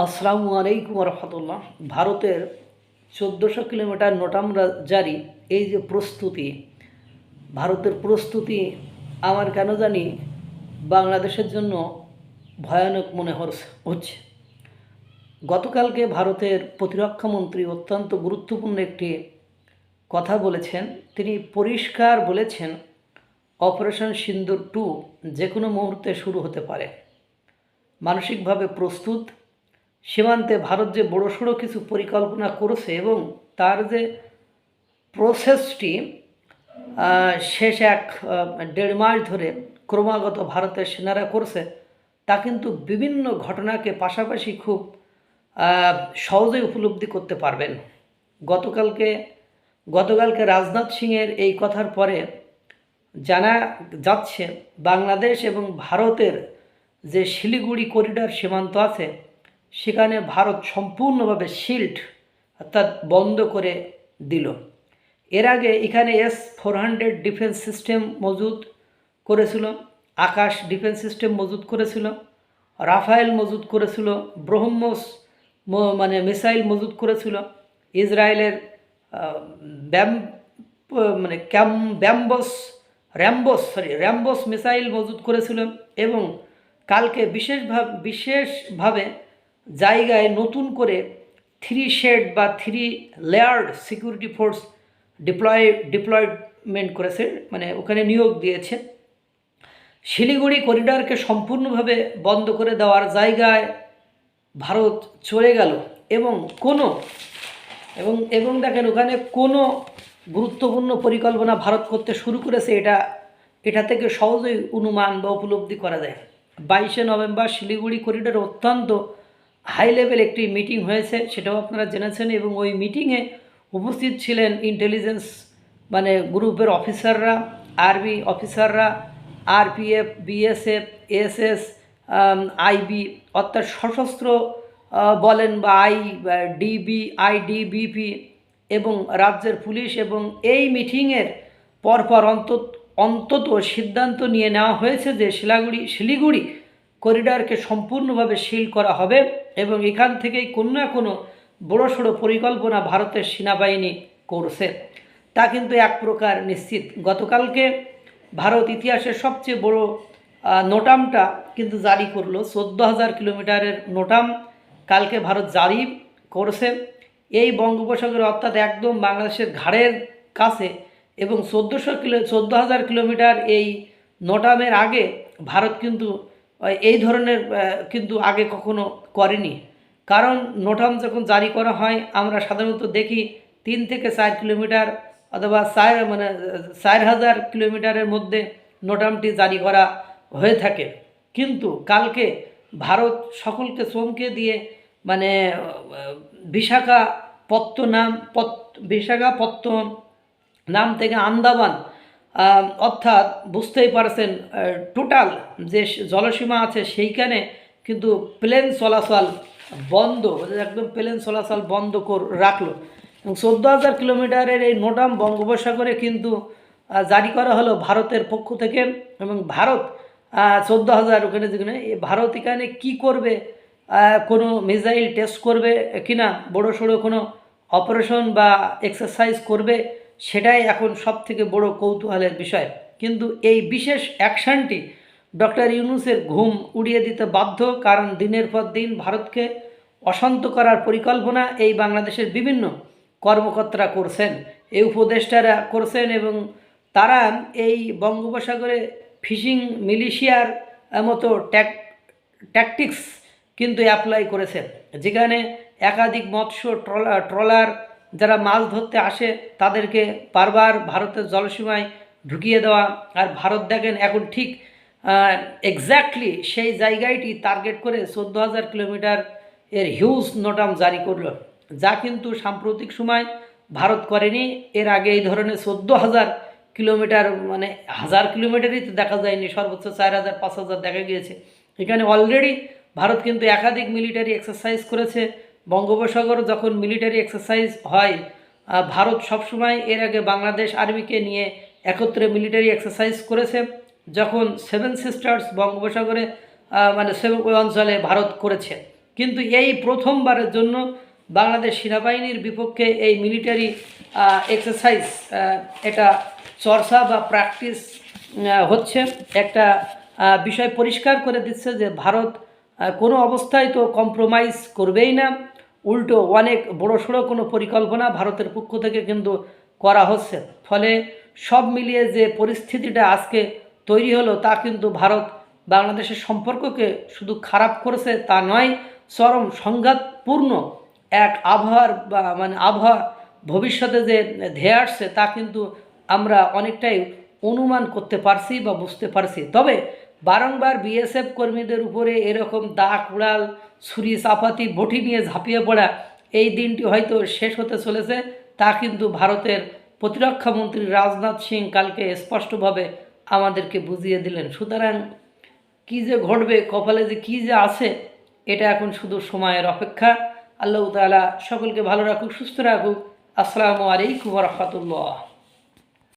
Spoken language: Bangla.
আসসালামু আলাইকুম রহমতুল্লাহ। ভারতের 1400 কিলোমিটার নোটাম জারি, এই যে প্রস্তুতি, ভারতের প্রস্তুতি আমার কেন জানি বাংলাদেশের জন্য ভয়ানক মনে হচ্ছে। গতকালকে ভারতের প্রতিরক্ষামন্ত্রী অত্যন্ত গুরুত্বপূর্ণ একটি কথা বলেছেন। তিনি পরিষ্কার বলেছেন, অপারেশন সিন্দুর 2 যে কোনো মুহূর্তে শুরু হতে পারে। মানসিকভাবে প্রস্তুত। সীমান্তে ভারত যে বড়সড় কিছু পরিকল্পনা করেছে এবং তার যে প্রসেসটি শেষ 1.5 মাস ধরে ক্রমাগত ভারতের সেনারা করছে, তা কিন্তু বিভিন্ন ঘটনাকে পাশাপাশি খুব সহজেই উপলব্ধি করতে পারবেন। গতকালকে রাজনাথ সিংয়ের এই কথার পরে জানা যাচ্ছে বাংলাদেশ এবং ভারতের যে শিলিগুড়ি করিডর সীমান্ত আছে, সেখানে ভারত সম্পূর্ণভাবে শিল্ড অর্থাৎ বন্ধ করে দিল। এর আগে এখানে S-400 ডিফেন্স সিস্টেম মজুদ করেছিল, আকাশ ডিফেন্স সিস্টেম মজুদ করেছিল, রাফায়েল মজুদ করেছিল, ব্রহ্মোস মিসাইল মজুদ করেছিল, ইসরায়েলের র্যাম্বোস মিসাইল মজুদ করেছিল এবং কালকে বিশেষভাবে জায়গায় নতুন করে 3 শেড বা 3 লেয়ার্ড সিকিউরিটি ফোর্স ডিপ্লয়মেন্ট করেছে, ওখানে নিয়োগ দিয়েছে। শিলিগুড়ি করিডরকে সম্পূর্ণভাবে বন্ধ করে দেওয়ার জায়গায় ভারত চলে গেল এবং দেখেন ওখানে কোনো গুরুত্বপূর্ণ পরিকল্পনা ভারত করতে শুরু করেছে, এটা থেকে সহজেই অনুমান বা উপলব্ধি করা যায়। 22শে নভেম্বর শিলিগুড়ি করিডোরে অত্যন্ত হাই লেভেল একটি মিটিং হয়েছে, সেটাও আপনারা জেনেছেন এবং ওই মিটিংয়ে উপস্থিত ছিলেন ইন্টেলিজেন্স গ্রুপের অফিসাররা, আর্মি অফিসাররা, RPF, BSF, SS, IB অর্থাৎ সশস্ত্র বলেন বা IDBP এবং রাজ্যের পুলিশ। এবং এই মিটিংয়ের পরপর অন্তত সিদ্ধান্ত নিয়ে নেওয়া হয়েছে যে শিলিগুড়ি করিডরকে সম্পূর্ণভাবে সিল করা হবে এবং এখান থেকেই কোনো না কোনো বড়সড় পরিকল্পনা ভারতের সেনাবাহিনী করছে, তা কিন্তু এক প্রকার নিশ্চিত। গতকালকে ভারত ইতিহাসের সবচেয়ে বড় নোটামটা কিন্তু জারি করলো। 14,000 কিলোমিটারের নোটাম কালকে ভারত জারি করছে। এই বঙ্গোপসাগরে অর্থাৎ একদম বাংলাদেশের ঘাড়ের কাছে এবং 14,000 কিলোমিটার এই নোটামের আগে ভারত কিন্তু এই ধরনের কিন্তু আগে কখনো করেনি। কারণ নোটাম যখন জারি করা হয় আমরা সাধারণত দেখি 3 থেকে 4 কিলোমিটার অথবা 4,000 কিলোমিটারের মধ্যে নোটামটি জারি করা হয়ে থাকে। কিন্তু কালকে ভারত সকলকে চমকে দিয়ে বিশাখাপত্তনম থেকে আন্দামান, অর্থাৎ বুঝতেই পারছেন টোটাল যে জলসীমা আছে সেইখানে কিন্তু প্লেন চলাচল বন্ধ, একদম প্লেন চলাচল বন্ধ রাখলো। এবং 14,000 কিলোমিটারের এই নোটাম বঙ্গোপসাগরে কিন্তু জারি করা হলো ভারতের পক্ষ থেকে। এবং ভারত 14,000 ওখানে যেখানে ভারত এখানে কী করবে, কোনো মিসাইল টেস্ট করবে কিনা, বড়সড় কোনো অপারেশন বা এক্সারসাইজ করবে, সেটাই এখন সবথেকে বড় কৌতূহলের বিষয়। কিন্তু এই বিশেষ অ্যাকশনটি ডক্টর ইউনূসের ঘুম উড়িয়ে দিতে বাধ্য, কারণ দিনের পর দিন ভারতকে অশান্ত করার পরিকল্পনা এই বাংলাদেশের বিভিন্ন কর্মকর্তারা করছেন, এই উপদেষ্টারা করছেন এবং তারা এই বঙ্গোপসাগরে ফিশিং মিলিশিয়ার মতো ট্যাকটিক্স কিন্তু অ্যাপ্লাই করেছেন, যেখানে একাধিক মৎস্য ট্রলার যারা মাছ ধরতে আসে তাদেরকে বারবার ভারতের জলসীমায় ঢুকিয়ে দেওয়া। আর ভারত দেখেন এখন ঠিক এক্স্যাক্টলি সেই জায়গাটি টার্গেট করে 14,000 কিলোমিটার এর হিউজ নোটাম জারি করল, যা কিন্তু সাম্প্রতিক সময় ভারত করেনি। এর আগে এই ধরনের 14,000 কিলোমিটার 1,000 কিলোমিটারই তো দেখা যায়নি, সর্বোচ্চ 4,000 5,000 দেখা গিয়েছে। এখানে অলরেডি ভারত কিন্তু একাধিক মিলিটারি এক্সারসাইজ করেছে। বঙ্গোপসাগর যখন মিলিটারি এক্সারসাইজ হয়, ভারত সবসময় এর আগে বাংলাদেশ আর্মিকে নিয়ে একত্রে মিলিটারি এক্সারসাইজ করেছে। যখন 7 সিস্টার্স বঙ্গোপসাগরে ওই অঞ্চলে ভারত করেছে, কিন্তু এই প্রথমবারের জন্য বাংলাদেশ সেনাবাহিনীর বিপক্ষে এই মিলিটারি এক্সারসাইজ এটা চর্চা বা প্র্যাকটিস হচ্ছে। একটা বিষয় পরিষ্কার করে দিচ্ছে যে ভারত কোনো অবস্থায় তো কম্প্রোমাইজ করবেই না, উল্টো অনেক বড়সড় কোনো পরিকল্পনা ভারতের পক্ষ থেকে কিন্তু করা হচ্ছে। ফলে সব মিলিয়ে যে পরিস্থিতিটা আজকে তৈরি হলো তা কিন্তু ভারত বাংলাদেশের সম্পর্ককে শুধু খারাপ করেছে তা নয়, চরম সংঘাতপূর্ণ এক আবহাওয়ার বা আবহাওয়া ভবিষ্যতে যে ধেয়ে আসছে তা কিন্তু আমরা অনেকটাই অনুমান করতে পারছি বা বুঝতে পারছি। তবে বারংবার বিএসএফ কর্মীদের উপরে এরকম দাগ উড়াল, ছুরি চাপাতি বটি নিয়ে ঝাঁপিয়ে পড়া, এই দিনটি হয়তো শেষ হতে চলেছে তা কিন্তু ভারতের প্রতিরক্ষামন্ত্রী রাজনাথ সিং কালকে স্পষ্টভাবে আমাদেরকে বুঝিয়ে দিলেন। সুতরাং কী যে ঘটবে, কপালে যে কী যে আছে, এটা এখন শুধু সময়ের অপেক্ষা। আল্লাহ তাআলা সকলকে ভালো রাখুক, সুস্থ রাখুক। আসসালামু আলাইকুম ওয়া রাহমাতুল্লাহ।